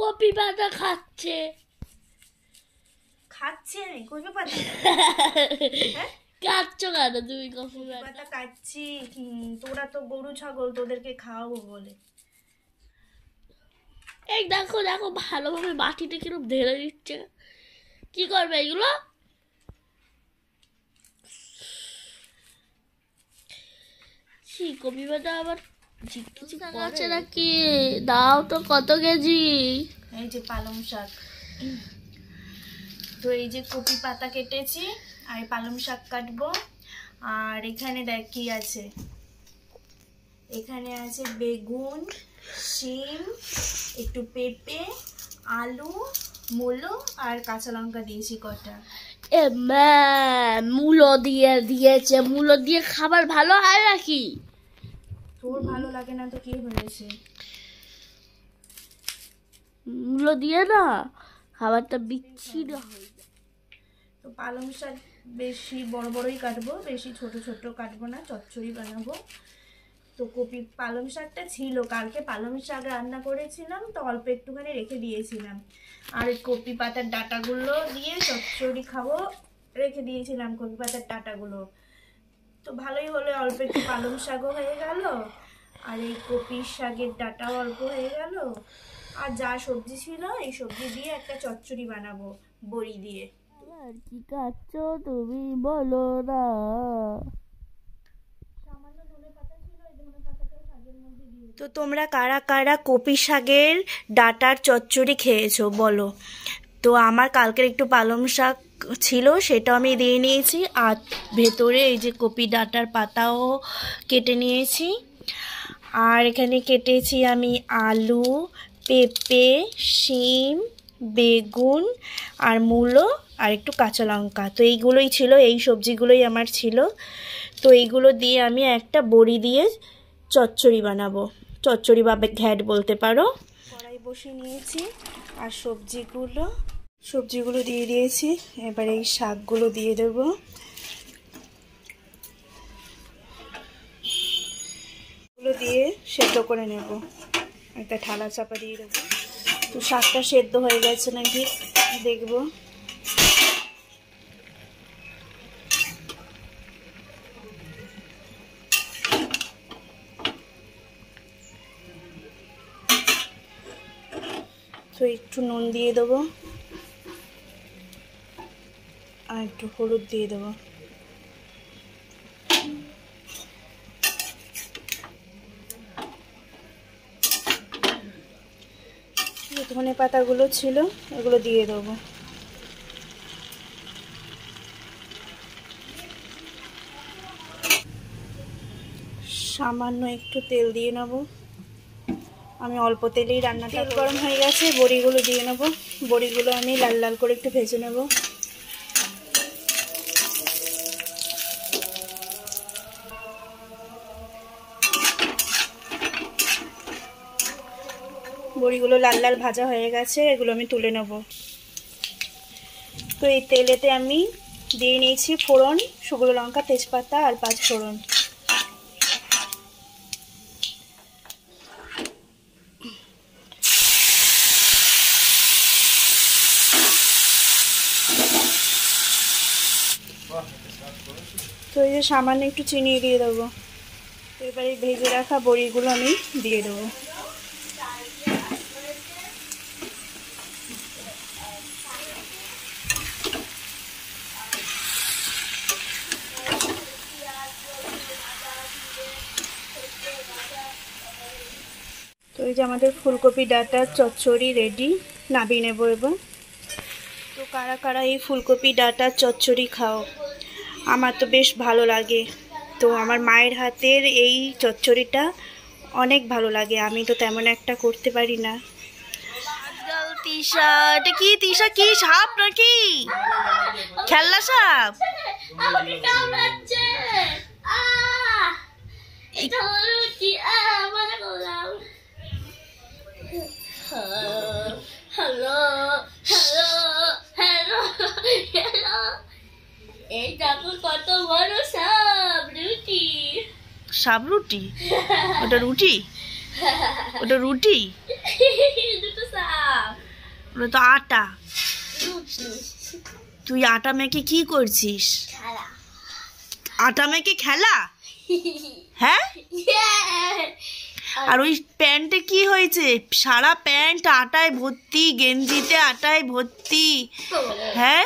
Copy পাতা খাচ্ছে আমি কপি পাতা কাটছো কেন তুমি? কপি পাতা কাটছি, তোরা তো গরু ছাগল, তোদেরকে খাওয়াবো বলে। এই দেখো দেখো ভালোভাবে মাটিতে কিরকম ঢেলে দিচ্ছে। কি করবে এগুলো? কপি পাতা আবার কিছু আছে নাকি? দাও তো কত কেজি? এই যে পালং শাক, তো এই যে কপি পাতা কেটেছি আর পালং শাক কাটবো। আর এখানে দেখ কি আছে, এখানে আছে বেগুন, শিম, একটু পেঁপে, আলু, মূলো আর কাঁচা লঙ্কা দিয়েছি কটা। এ মা, মূলো দিয়েছে। মূলো দিয়ে খাবার ভালো হয় নাকি? তোর ভালো লাগে না তো কি হয়েছে? মূলো দিয়ে না খাবারটা বিচ্ছিন্ন হয়ে যায়। তো পালং শাক বেশি বড় বড়ই কাটবো, বেশি ছোট ছোট কাটবো না, চচ্চড়ি বানাবো। তো পালং শাকটা ছিল, কালকে পালং শাক রান্না করেছিলাম, তো অল্প একটুখানি রেখে দিয়েছিলাম। আর কপি পাতার ডাঁটাগুলো দিয়ে চচ্চড়ি খাবো, রেখে দিয়েছিলাম কপি পাতার ডাঁটাগুলো। তো ভালোই হলো, অল্প একটু পালং শাকও হয়ে গেল, আর এই কপি শাকের ডাঁটাও অল্প হয়ে গেল। আর যা সবজি ছিল এই সবজি দিয়ে একটা চচ্চড়ি বানাবো বড়ি দিয়ে। আর কি খাচ্ছো তুমি বলো না? তো তোমরা কারা কারা কপি শাকের ডাঁটার চচ্চড়ি খেয়েছো বলো। তো আমার কালকের একটু পালং শাক ছিল, সেটাও আমি দিয়ে নিয়েছি। আর ভেতরে এই যে কপি ডাঁটার পাতাও কেটে নিয়েছি। আর এখানে কেটেছি আমি আলু, পেঁপে, শিম, বেগুন আর মূলো আর একটু কাঁচা লঙ্কা। তো এইগুলোই ছিল, এই সবজিগুলোই আমার ছিল। তো এইগুলো দিয়ে আমি একটা বড়ি দিয়ে চচ্চড়ি বানাবো, চচ্চড়ি বা ঘ্যাট বলতে পারো। কড়াই বসিয়ে নিয়েছি আর সবজিগুলো দিয়ে দিয়েছি। এবার এই শাকগুলো দিয়ে দেবো। এগুলো দিয়ে সেদ্ধ করে নেব, একটা ঠালা চাপা দিয়ে দেবো। তো শাকটা সেদ্ধ হয়ে গেছে নাকি দেখবো। তো একটু নুন দিয়ে দেবো আর একটু হলুদ দিয়ে দেবো। ধনে পাতাগুলো ছিল এগুলো দিয়ে দেবো। সামান্য একটু তেল দিয়ে নেব, আমি অল্প তেলেই রান্নাটা। তেল গরম হয়ে গেছে, বড়িগুলো দিয়ে নেব। বড়িগুলো আমি লাল লাল করে একটু ভেজে নেব। বড়িগুলো লাল লাল ভাজা হয়ে গেছে, এগুলো আমি তুলে নেব। তো এই তেলেতে আমি দিয়ে নিয়েছি ফোড়ন, শুকনো লঙ্কা, তেজপাতা আর 5 ফোড়ন। তো এই যে সামান্য একটু চিনি দিয়ে দেবো। তো এবারে ভেজে রাখা বড়িগুলো আমি দিয়ে দেবো। তো এই যে আমাদের ফুলকপি ডাঁটার চচ্চড়ি রেডি, নামিয়ে নেবো এবার। তো কারা কারা এই ফুলকপি ডাঁটার চচ্চড়ি খাও? আমার তো বেশ ভালো লাগে। তো আমার মায়ের হাতের এই চচ্চড়িটা অনেক ভালো লাগে, আমি তো তেমন একটা করতে পারি না। তিশা, এটা কি? তিশা কি সাপ নাকি? খেলনা সাপ? আমাকে কামড়াচ্ছে। এটা হলো কি? মানে করলাম। হ্যালো হ্যালো হ্যালো হ্যালো, এই দেখো কত বড় সাপ রুটি। সাপ রুটি? ওটা রুটি? ওটা রুটি? দুটো সাপ। ওটা তো আটা। তুই আটা মেখে কি করছিস? আটা মেখে খেলা? হ্যাঁ। আর ওই প্যান্টে কি হয়েছে? সারা প্যান্ট আটায় ভর্তি, গেঞ্জিতে আটায় ভর্তি। হ্যাঁ,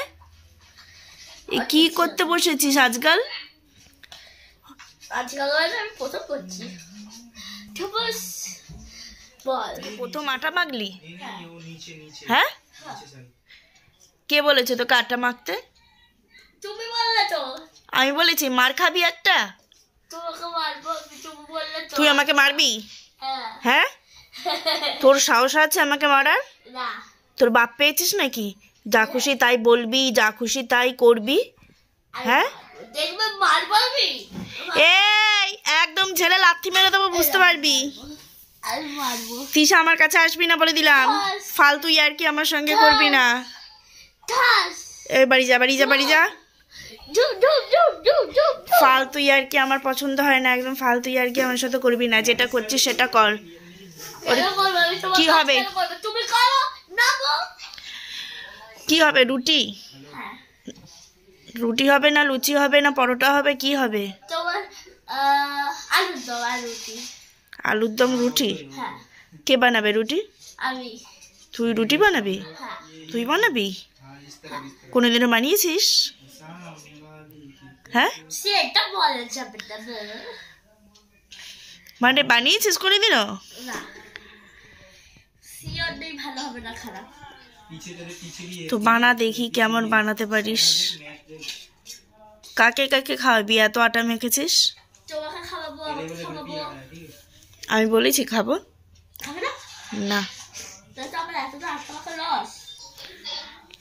কি করতে বসেছিস আজকাল? প্রথম আটা মাখলি? হ্যাঁ, কে বলেছে তোকে আটা মাখতে? তুমি বললে তো। আমি বলেছি? মার খাবি একটা। তুই আমাকে মারবি? হ্যাঁ, তোর সাহস আছে আমাকে মারার? তোর বাপ পেয়েছিস নাকি? যা খুশি তাই বলবি, যা খুশি তাই করবি। হ্যাঁ, এই একদম ঝেলে লাথি মেরে দেবো, বুঝতে পারবি? তিশা আমার কাছে আসবি না বলে দিলাম। ফালতু ইয়ার্কি আমার সঙ্গে করবি না। এই বাড়ি যা, বাড়ি যা, বাড়ি যা। ফালতু ইয়ার্কি আমার পছন্দ হয় না, একদম ফালতু ইয়ার্কি আমার সাথে করবি না। যেটা করছিস সেটা কর। কি হবে? কি হবে? রুটি? রুটি হবে না লুচি হবে না পরোটা হবে? কি হবে? আলুর দম রুটি? কে বানাবে রুটি? আমি। তুই রুটি বানাবি? তুই বানাবি? কোনোদিনও বানিয়েছিস? হ্যাঁ, মানে বানিয়েছিস কোনোদিনও? তো বানা দেখি কেমন বানাতে পারিস। কাকে কাকে খাওয়াবি? এত আটা মেখেছিস। আমি বলেছি খাবো না।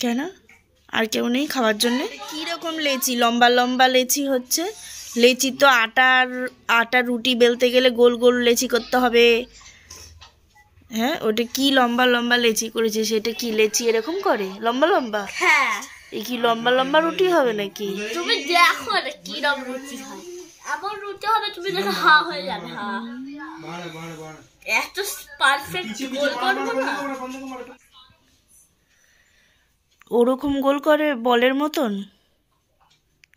কেন? আর কেউ নেই খাওয়ার জন্য? কিরকম লেচি? লম্বা লম্বা লেচি হচ্ছে। লেচি তো আটার রুটি বেলতে গেলে গোল গোল লেচি করতে হবে। হ্যাঁ, ওটা কি লম্বা লম্বা লেচি করেছে? সেটা কি লেচি এরকম করে লম্বা লম্বা? হ্যাঁ। এই কি লম্বা লম্বা রুটি হবে নাকি? তুমি দেখো না কিরকম রুটি হয়। এমন রুটি হবে তুমি দেখো হা হয়ে যাবে। হা এত পারফেক্ট গোল করবো না। ওরকম গোল করে বলের মতন?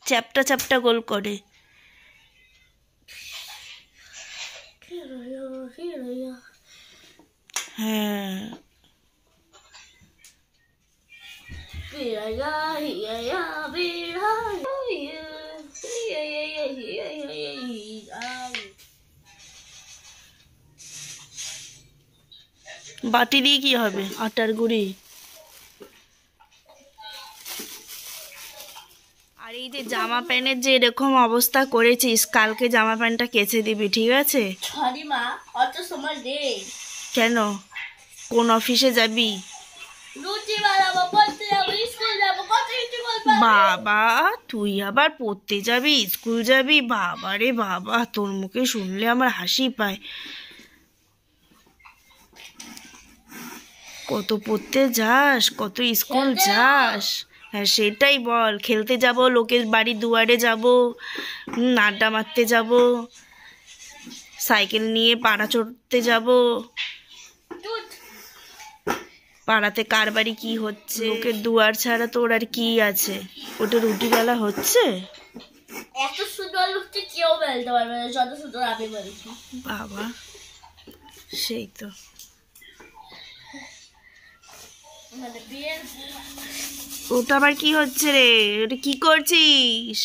চ্যাপটা চ্যাপটা গোল করে। হ্যাঁ, বাটি দিয়ে কি হবে? আটার গুঁড়ি। আর এই যে জামা প্যান্টের যে এরকম অবস্থা করেছিস, কালকে জামা প্যান্টটা কেচে দিবি, ঠিক আছে? সরি মা, অত সময় নেই। কেন? কোন অফিসে যাবি? রুটি বানাবো, পড়তে যাবো, স্কুল যাবো, কত কিছু করবো। বাবা, তুই আবার পড়তে যাবি, স্কুল যাবি? বাবা রে বাবা, তোর মুখে শুনলে আমার হাসি পায়। কত পড়তে যাস, কত স্কুল যাস? হ্যাঁ সেটাই বল। খেলতে যাব, লোকের বাড়ির দুয়ারে যাব, আড্ডা মারতে যাব, সাইকেল নিয়ে পাড়া চড়তে যাব। পাড়াতে কার বাড়ি কি হচ্ছে, লোকের দুয়ার ছাড়া তোর আর কি আছে? ওটা রুটি বেলা হচ্ছে? এত সুন্দর রুটি কেউ বেলতে পারবে না যত সুন্দর আমি বলছি। বাবা, সেই তো। ওটা আবার কি হচ্ছে রে? ওটা কি করছিস?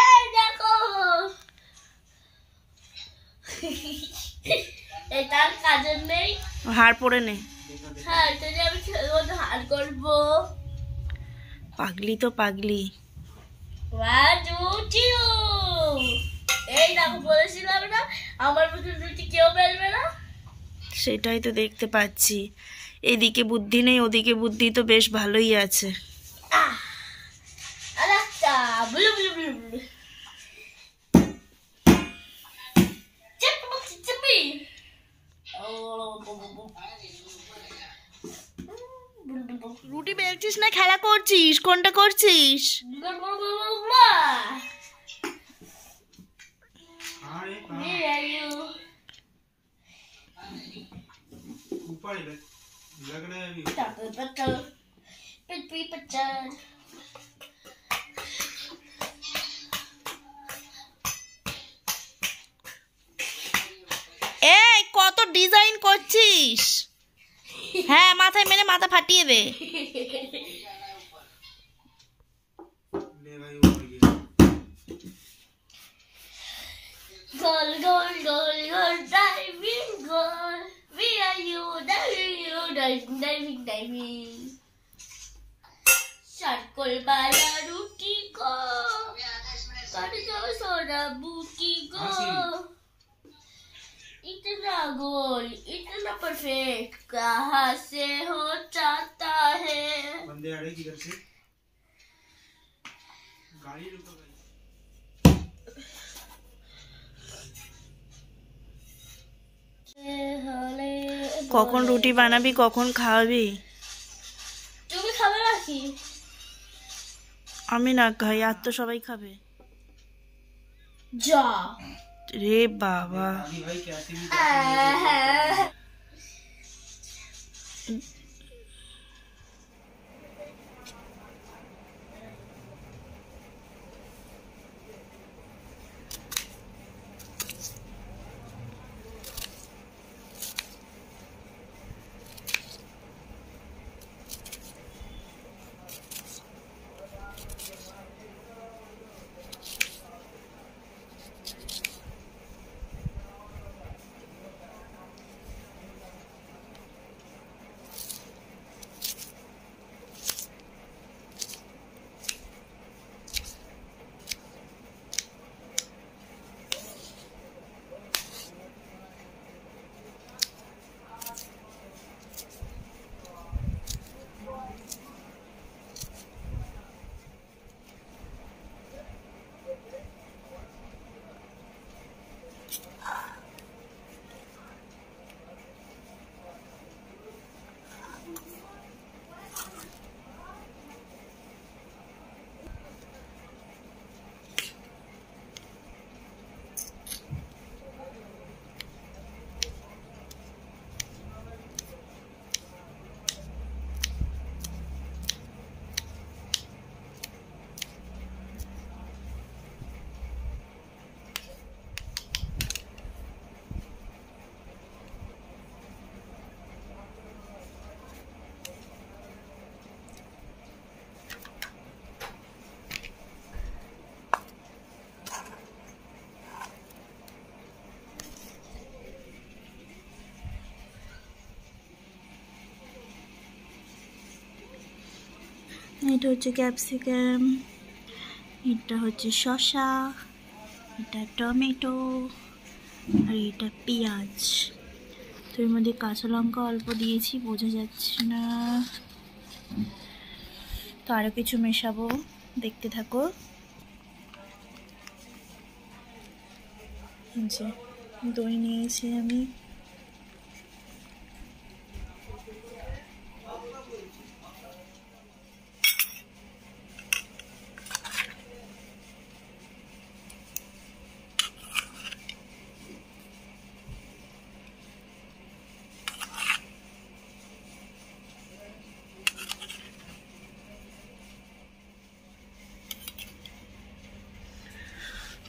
এই দেখো, এটার কাজের নেই। হাড় পরে নে। হ্যাঁ, এটা দিয়ে আমি খেলবো, হাড় করবো। পাগলি তো পাগলি। এই দেখো, বলেছিলাম না আমার মতো রুটি কেউ বেলবে না। সেটাই তো দেখতে পাচ্ছি। এদিকে বুদ্ধি নেই, ওদিকে বুদ্ধি তো বেশ ভালোই আছে। রুটি বেলছিস না খেলা করছিস? কোনটা করছিস? लगना है अभी। এই কত ডিজাইন করছিস? হ্যাঁ মাথায় মেরে মাথা ফাটিয়ে দে। ले भाई ऊपर गया। Goal, goal, goal, goal, diving, goal. We are you, diving, diving. Circle bala ruti go. कर जो सोना बूटी go. इतना गोल, इतना परफेक्ट कहाँ से हो जाता है? बंदे आ रहे किधर से? गाड़ी रुको भाई। কখন রুটি বানাবি, কখন খাওয়াবি? তুমি খাবে নাকি? আমি না খাই, আর তো সবাই খাবে। যা রে বাবা, अभी भाई कैसे भी এটা হচ্ছে ক্যাপসিকাম, এটা হচ্ছে শসা, এটা টমেটো, আর এটা পেঁয়াজ। তো এর মধ্যে কাঁচা লঙ্কা অল্প দিয়েছি, বোঝা যাচ্ছে না। তো আরও কিছু মেশাবো, দেখতে থাকো। যে দই নিয়েছি আমি,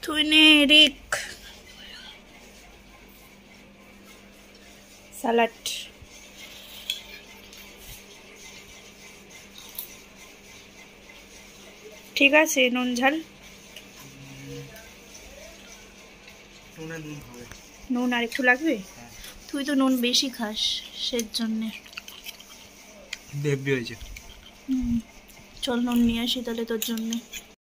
turmeric, salad, ঠিক আছে। নুন ঝাল, নুন আর একটু লাগবে। তুই তো নুন বেশি খাস, সের জন্যে দেবী হয়েছে। চল নুন নিয়ে আসি তাহলে তোর জন্যে।